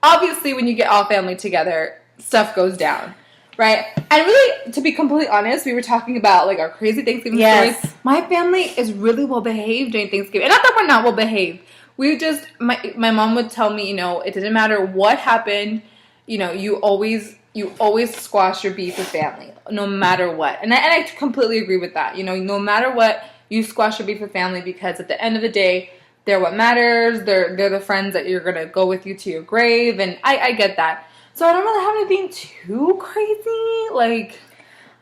obviously when you get all family together, stuff goes down. Right? And really, to be completely honest, we were talking about, like, our crazy Thanksgiving stories. My family is really well behaved during Thanksgiving. And not that we're not well behaved. We just, my mom would tell me, it didn't matter what happened, you always squash your beef with family, no matter what. And I completely agree with that. No matter what, you squash your beef with family because at the end of the day, they're what matters. They're the friends that you're going to go with you to your grave. And I get that. So I don't really have anything too crazy. Like,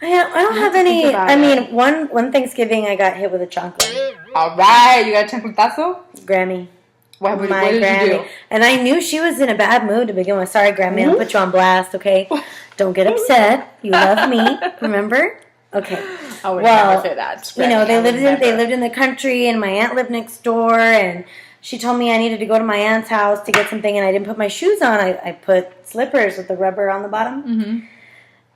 I don't have any. I mean, one Thanksgiving I got hit with a chancla. All right, you got a chancletazo? Grammy. What did you do? And I knew she was in a bad mood to begin with. Sorry, Grammy, I'll put you on blast, okay? Don't get upset. You love me, remember? Okay. I would never say that. Grammy, they lived in the country, and my aunt lived next door, and she told me I needed to go to my aunt's house to get something, and I didn't put my shoes on. I put slippers with the rubber on the bottom. Mm-hmm.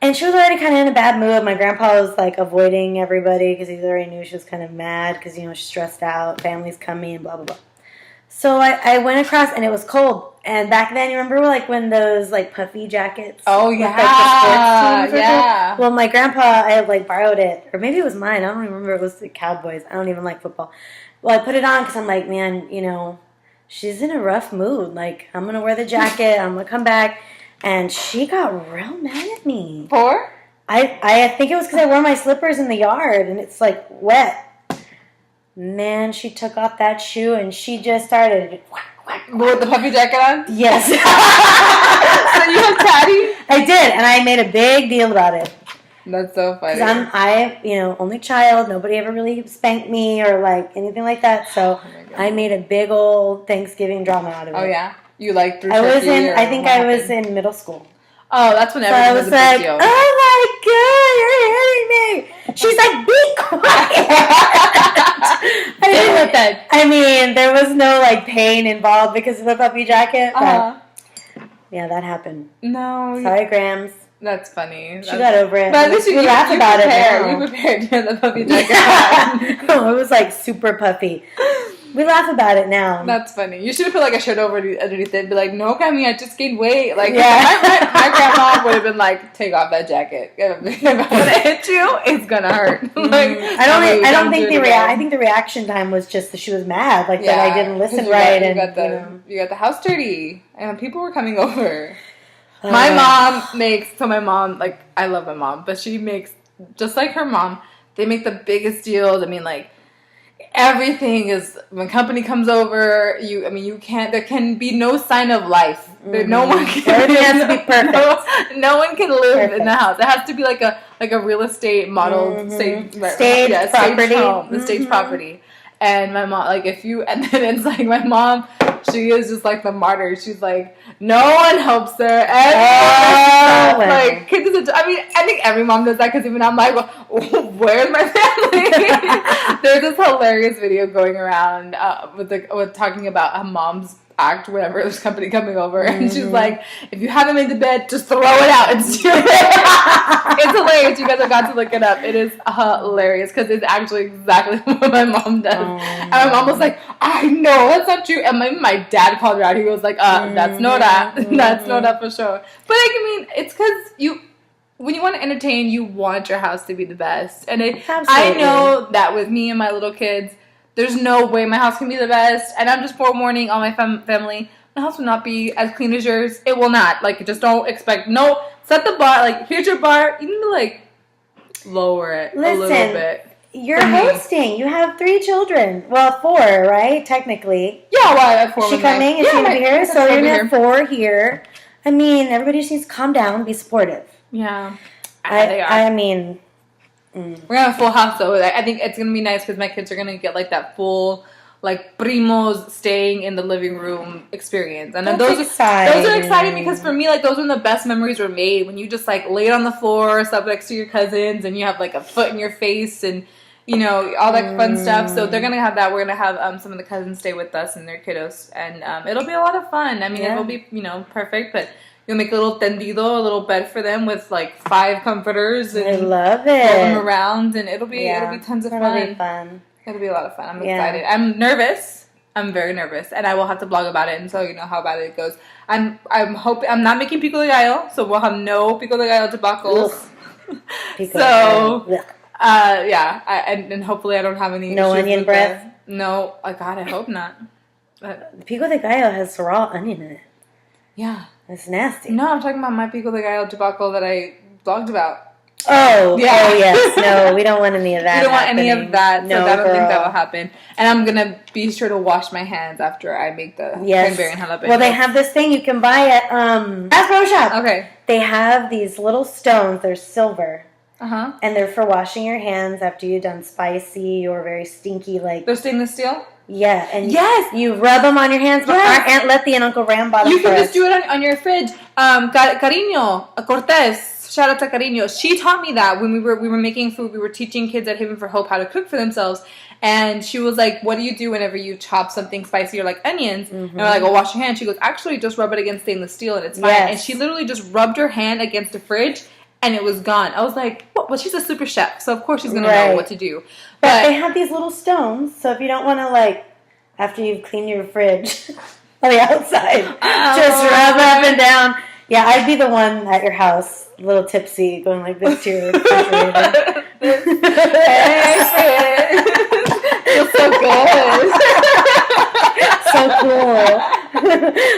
And she was already kind of in a bad mood. My grandpa was, like, avoiding everybody because he already knew she was kind of mad because, she's stressed out, family's coming, blah, blah, blah. So I went across, and it was cold. And back then, you remember, like, when those, like, puffy jackets? Oh, with, yeah. like, the sports teams Yeah. Well, my grandpa, I, like, borrowed it. Or maybe it was mine. I don't even remember. It was the Cowboys. I don't even like football. Well, I put it on because I'm like, man, she's in a rough mood. Like, I'm going to wear the jacket. I'm going to come back. And she got real mad at me. For? I think it was because I wore my slippers in the yard. And it's, like, wet. Man, she took off that shoe and she just started whack, whack, whack. With the puffy jacket on? Yes. So you have tatty? I did. And I made a big deal about it. That's so funny. Because I'm only child. Nobody ever really spanked me or, like, anything like that. So I made a big old Thanksgiving drama out of it. Oh, yeah? You, like, threw I turkey was in middle school. Oh, that's when everything was a big deal. Oh, my God, you're hitting me. She's like, be quiet. I mean, there was no, like, pain involved because of the puppy jacket. But yeah, that happened. No. Sorry, Grams. That's funny. She got over it. But at least you laugh about it now. You prepared to have the puppy jacket on. It was, like, super puffy. We laugh about it now. That's funny. You should have put, like, a shirt over underneath it and be like, no, Grammy, I just gained weight. Like, yeah. my grandma would have been like, take off that jacket. If I want to hit you, it's going to hurt. Like, I think the reaction time was just that she was mad. Like, that I didn't listen right. You got the house dirty. And people were coming over. My mom, like, I love my mom, but she makes, just like her mom, they make the biggest deals. I mean, like, everything is, when company comes over, there can be no sign of life. Mm-hmm. No one can. Everything has to be perfect. No one can live in the house. It has to be like a real estate model stage property. Home, the stage property. And my mom, like, and then it's like my mom, she is just like the martyr. She's like, no one helps her. Like, kids, I think every mom does that because even I'm like, well, where's my family? There's this hilarious video going around with talking about how moms act whenever there's company coming over, and she's like, if you haven't made the bed, just throw it out and steal it. It's hilarious. You guys have got to look it up. It is hilarious because it's actually exactly what my mom does. And my mom was like, I know that's not true. And my dad called her out. He was like, that's not that. That's not that for sure. But, like, I mean, it's because when you want to entertain, you want your house to be the best. And I know that with me and my little kids, there's no way my house can be the best. And I'm just forewarning all my family, my house will not be as clean as yours. It will not. Like, just don't expect, set the bar, like, here's your bar. You need to, like, lower it a little bit. You're hosting. You have 3 children. Well, 4, right? Technically. Yeah, well, I have 4. Is she coming? Is she going to be here? So you're going to have 4 here. I mean, everybody just needs to calm down, be supportive. Yeah. I mean... We're going to have a full house, though. I think it's going to be nice because my kids are going to get, like, that full, like, primos staying in the living room experience. And those are exciting because for me, like, those are when the best memories were made. When you just, like, laid on the floor, slept next to your cousins, and you have, like, a foot in your face and, all that fun stuff. So they're going to have that. We're going to have some of the cousins stay with us and their kiddos. And it'll be a lot of fun. I mean, it will be, perfect, but... You'll make a little tendido, a little bed for them with, like, 5 comforters. And I love it. Roll them around, and it'll be tons of fun. It'll be fun. It'll be a lot of fun. I'm excited. I'm nervous. I'm very nervous, and I will have to blog about it, and so you know how bad it goes. I'm hoping I'm not making pico de gallo, so we'll have no pico de gallo debacles. So, and hopefully I don't have any. No onion breath. No, God, I hope not. But the pico de gallo has raw onion in it. Yeah, it's nasty. No, I'm talking about my pico de gallo debacle that I blogged about. Oh, yeah. Oh, yes. No, we don't want any of that. We don't want any of that, so I don't think that will happen. And I'm going to be sure to wash my hands after I make the cranberry and jalapeno. Well, they have this thing you can buy at Bass Pro Shop. Okay. They have these little stones. They're silver. Uh-huh. And they're for washing your hands after you've done spicy or very stinky, like... They're stainless steel? Yeah. And you rub them on your hands. Yes. Aunt Letty and Uncle Ram bought them. You can just do it on your fridge. Cariño, Cortez. Shout out to Cariño. She taught me that when we were making food. We were teaching kids at Haven for Hope how to cook for themselves. And she was like, what do you do whenever you chop something spicy or like onions? Mm-hmm. And we're like, wash your hands. She goes, actually, just rub it against stainless steel and it's fine. Yes. And she literally just rubbed her hand against the fridge and it was gone. I was like, what? Well, she's a super chef, so of course she's going to know what to do. But they have these little stones, so if you don't want to, like, after you've cleaned your fridge on the outside, just rub up and down. Yeah, I'd be the one at your house, a little tipsy, going like this to your refrigerator. Feels so good. So cool.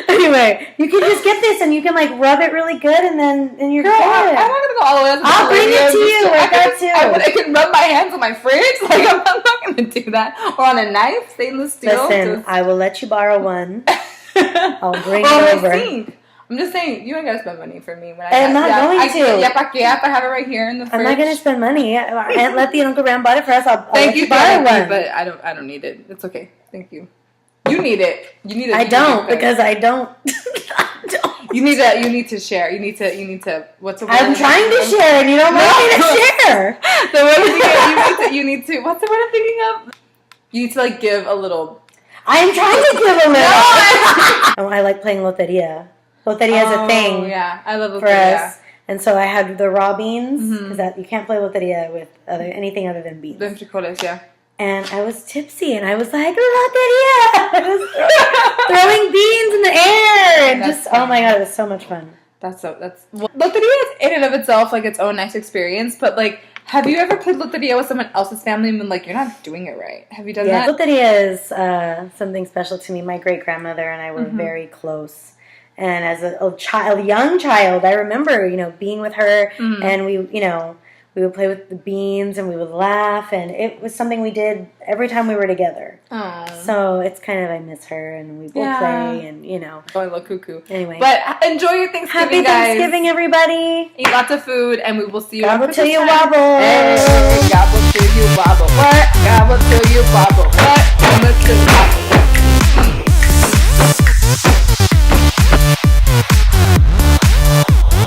Anyway, you can just get this and you can like rub it really good and you're good. I'm not gonna go all the way up to I'll bring it to you. I can rub my hands on my fridge. Like I'm not gonna do that. Or on a knife, stainless steel. Listen, I will let you borrow one. I'll bring it over. I'm just saying, you ain't gotta spend money for me. I'm not going to. I have it right here in the fridge. I'm not gonna spend money. Aunt Letty and Uncle Ram bought it for us. I'll Thank let you, borrow one. But I don't need it. It's okay. Thank you. You need it. You need it. I don't because I don't. You need to share. You need to. What's the word? I'm trying to share, and you don't want me to share. The word you need to. What's the word I'm thinking of? You need to like give a little. I'm trying to give a little. Oh, I like playing loteria. Loteria is a thing. Oh yeah, I love loteria. For us. And so I had the raw beans because you can't play loteria with anything other than beans. The frijoles, yeah. And I was tipsy, and I was like, loteria! I was throwing beans in the air, and just oh my god, it was so much fun. Loteria is in and of itself like its own nice experience, but like, have you ever played loteria with someone else's family and been like, you're not doing it right? Have you done that? Loteria is something special to me. My great grandmother and I were very close. And as a young child, I remember, being with her, and we would play with the beans, and we would laugh, and it was something we did every time we were together. Aww. So it's kind of, I miss her, and we will play, and, Going a little cuckoo. Anyway. But enjoy your Thanksgiving, guys. Happy Thanksgiving, everybody. Eat lots of food, and we will see you Gobble till you wobble. Hey, gobble.